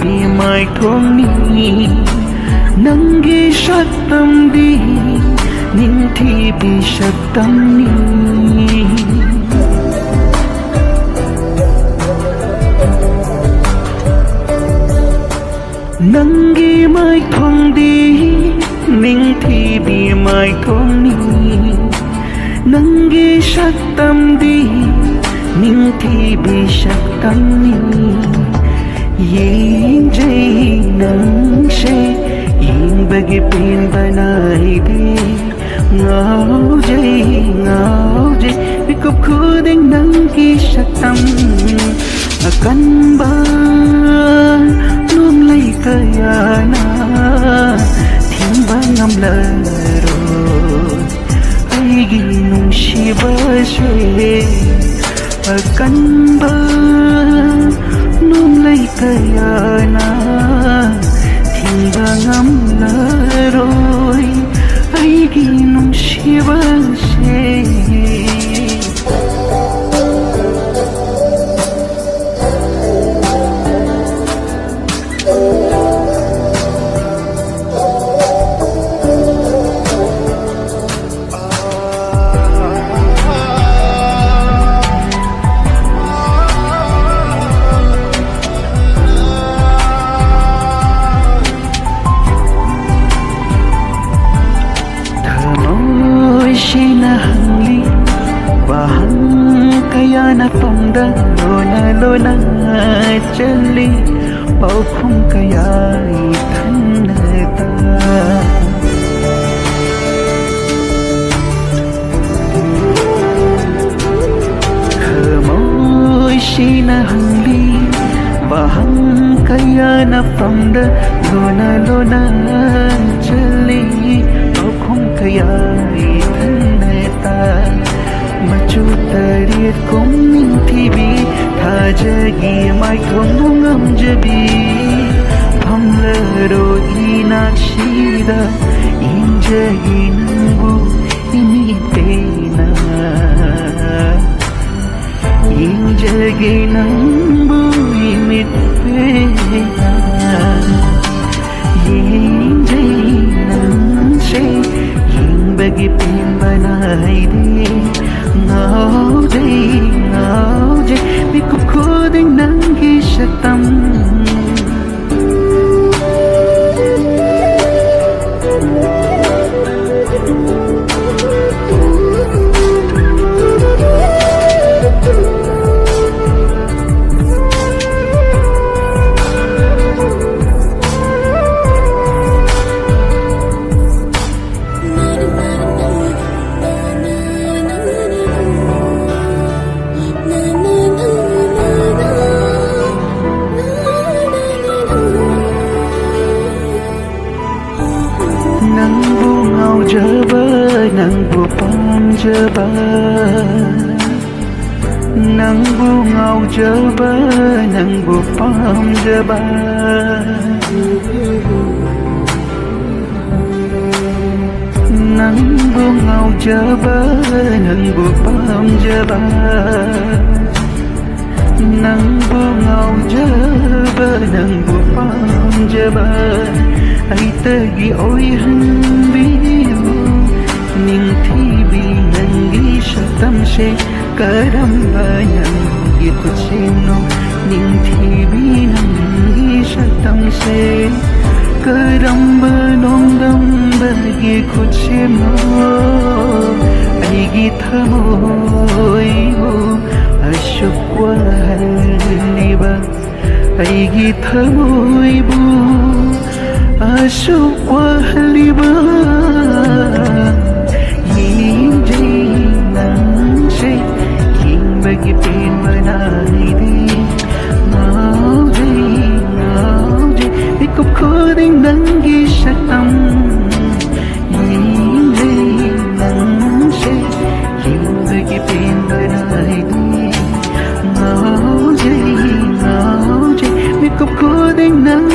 mai thongni nangi shaktamdi ninthi bi shaktamni nangi mai thongdi ninthi bi mai thongni nangi shaktamdi ninthi bi shaktamni yin jai nang she yin bagi pin banai de ngao jai bikup khuding nang ki shaktam akan ba nung lai kayana thim ba ngam la ro ai gi nung shiba shwe akan ba nung lai kayana thim ba ngam la roi ai gi nung shiba shwe na tongda lona chali pau khum kaya thanata khamoi shina hangli bahang kaya na tongda lona chali pau khum kaya thanata machu tariat kom ning thibi tha jagi mai thong ngam jabi phamla ro inakshida injagi nangu imi pena injagi nangu imi pena injagi nang she yin bagi pin banai de ngao jai bikup khuding nang ki shaktam nang bu pam jaba nang bu ngau jaba nang bu pam jaba nang bu ngau jaba nang bu pam jaba nang bu ngau jaba nang bu pam jaba ai tagi oi hanbi ning thibi nangi shaktam she karamba nangi kuchino ning thibi nangi shaktam she karamba nongdam bagi kuchino aigi thamoi ho ashukwa haliba aigi thamoi bu ashukwa haliba bagi pin banai de ngao jai bikup khuding nang ki shaktam yin jai nang she yin bagi pin banai de ngao jai bikup khuding nang